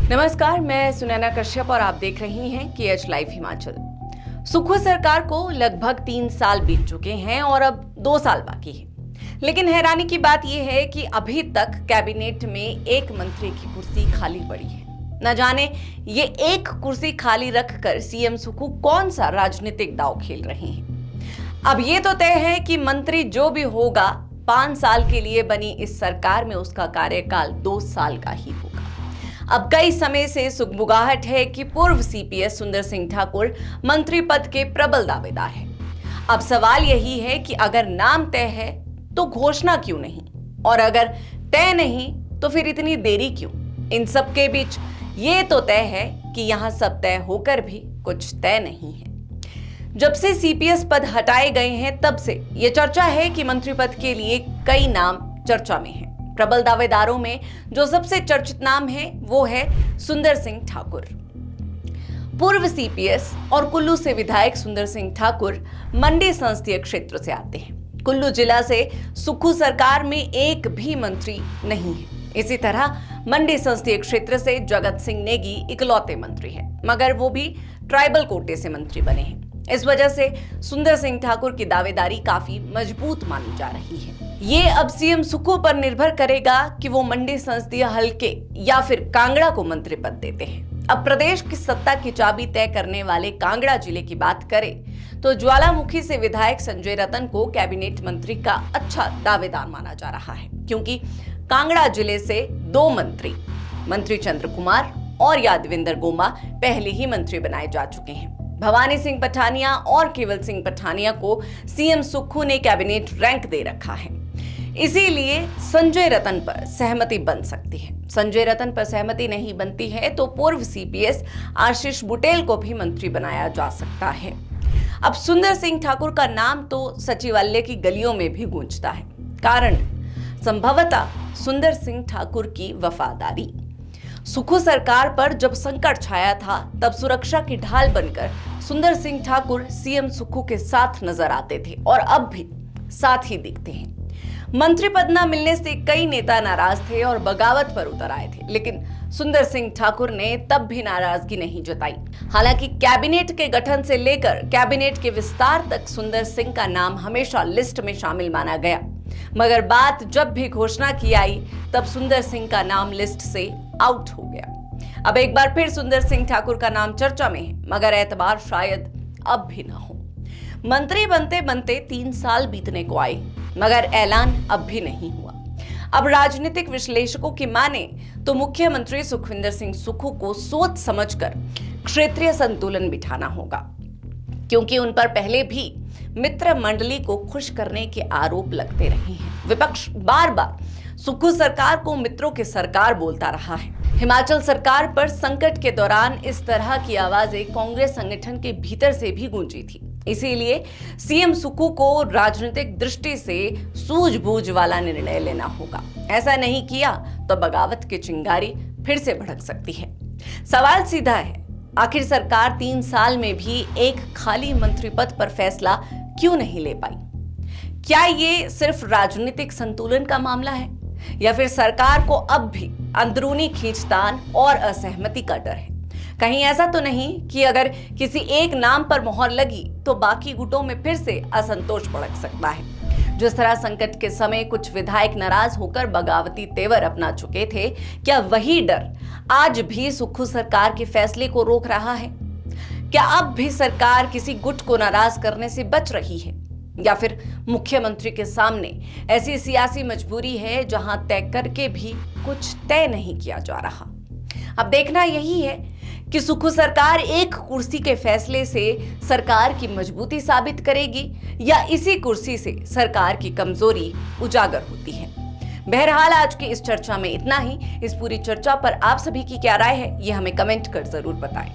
नमस्कार, मैं सुनैना कश्यप और आप देख रही हैं KH लाइव हिमाचल। सुखू सरकार को लगभग 3 साल बीत चुके हैं और अब 2 साल बाकी है। लेकिन हैरानी की बात यह है कि अभी तक कैबिनेट में एक मंत्री की कुर्सी खाली पड़ी है। न जाने ये एक कुर्सी खाली रखकर सीएम सुखू कौन सा राजनीतिक दांव खेल रहे हैं। अब ये तो तय है कि मंत्री जो भी होगा 5 साल के लिए बनी इस सरकार में उसका कार्यकाल 2 साल का ही होगा। अब कई समय से सुगबुगाहट है कि पूर्व सीपीएस सुंदर सिंह ठाकुर मंत्री पद के प्रबल दावेदार हैं। अब सवाल यही है कि अगर नाम तय है तो घोषणा क्यों नहीं, और अगर तय नहीं तो फिर इतनी देरी क्यों। इन सब के बीच ये तो तय है कि यहाँ सब तय होकर भी कुछ तय नहीं है। जब से सीपीएस पद हटाए गए हैं तब से ये चर्चा है कि मंत्री पद के लिए कई नाम चर्चा में हैं। प्रबल दावेदारों में जो सबसे चर्चित नाम है वो है सुंदर सिंह ठाकुर। पूर्व सीपीएस और कुल्लू से विधायक सुंदर सिंह ठाकुर मंडी संसदीय क्षेत्र से आते हैं। कुल्लू जिला से सुखू सरकार में एक भी मंत्री नहीं है। इसी तरह मंडी संसदीय क्षेत्र से जगत सिंह नेगी इकलौते मंत्री हैं, मगर वो भी ट्राइबल कोटे से मंत्री बने हैं। इस वजह से सुंदर सिंह ठाकुर की दावेदारी काफी मजबूत मानी जा रही है। ये अब सीएम सुखू पर निर्भर करेगा कि वो मंडी संसदीय हलके या फिर कांगड़ा को मंत्री पद देते हैं। अब प्रदेश की सत्ता की चाबी तय करने वाले कांगड़ा जिले की बात करें तो ज्वालामुखी से विधायक संजय रतन को कैबिनेट मंत्री का अच्छा दावेदार माना जा रहा है, क्योंकि कांगड़ा जिले से 2 मंत्री चंद्र कुमार और यादविंदर गोमा पहले ही मंत्री बनाए जा चुके हैं। भवानी सिंह पठानिया और केवल सिंह पठानिया को सीएम सुखू ने कैबिनेट रैंक दे रखा है। इसीलिए संजय रतन पर सहमति बन सकती है। संजय रतन पर सहमति नहीं बनती है तो पूर्व सीपीएस आशीष बुटेल को भी मंत्री बनाया जा सकता है। अब सुंदर सिंह ठाकुर का नाम तो सचिवालय की गलियों में भी गूंजता है। कारण संभवतः सुंदर सिंह ठाकुर की वफादारी। सुखू सरकार पर जब संकट छाया था तब सुरक्षा की ढाल बनकर सुंदर सिंह ठाकुर सीएम सुखू के साथ नजर आते थे और अब भी साथ ही दिखते हैं। मंत्री पद न मिलने से कई नेता नाराज थे और बगावत पर उतर आए थे, लेकिन सुंदर सिंह ठाकुर ने तब भी नाराजगी नहीं जताई। हालांकि कैबिनेट के गठन से लेकर कैबिनेट के विस्तार तक सुंदर सिंह का नाम हमेशा लिस्ट में शामिल माना गया, मगर बात जब भी घोषणा की आई तब सुंदर सिंह का नाम लिस्ट से आउट हो गया। अब एक बार फिर सुंदर सिंह ठाकुर का नाम चर्चा में है, मगर एतबार शायद अब भी ना हो। मंत्री बनते बनते 3 साल बीतने को आए, मगर ऐलान अब भी नहीं हुआ। अब राजनीतिक विश्लेषकों की माने तो मुख्यमंत्री सुखविंदर सिंह सुखू को सोच समझकर क्षेत्रीय संतुलन बिठाना होगा, क्योंकि उन पर पहले भी मित्र मंडली को खुश करने के आरोप लगते रहे हैं। विपक्ष बार बार सुखू सरकार को मित्रों की सरकार बोलता रहा है। हिमाचल सरकार पर संकट के दौरान इस तरह की आवाजें कांग्रेस संगठन के भीतर से भी गूंजी थी। इसीलिए सीएम सुखू को राजनीतिक दृष्टि से सूझबूझ वाला निर्णय लेना होगा। ऐसा नहीं किया तो बगावत की चिंगारी फिर से भड़क सकती है। सवाल सीधा है, आखिर सरकार 3 साल में भी एक खाली मंत्री पद पर फैसला क्यों नहीं ले पाई? क्या ये सिर्फ राजनीतिक संतुलन का मामला है या फिर सरकार को अब भी अंदरूनी खींचतान और असहमति का डर है? कहीं ऐसा तो नहीं कि अगर किसी एक नाम पर मोहर लगी तो बाकी गुटों में फिर से असंतोष भड़क सकता है। जिस तरह संकट के समय कुछ विधायक नाराज होकर बगावती तेवर अपना चुके थे, क्या वही डर आज भी सुखू सरकार के फैसले को रोक रहा है? क्या अब भी सरकार किसी गुट को नाराज करने से बच रही है, या फिर मुख्यमंत्री के सामने ऐसी सियासी मजबूरी है जहां तय करके भी कुछ तय नहीं किया जा रहा? अब देखना यही है कि सुखू सरकार एक कुर्सी के फैसले से सरकार की मजबूती साबित करेगी या इसी कुर्सी से सरकार की कमजोरी उजागर होती है। बहरहाल आज की इस चर्चा में इतना ही। इस पूरी चर्चा पर आप सभी की क्या राय है, ये हमें कमेंट कर जरूर बताएं।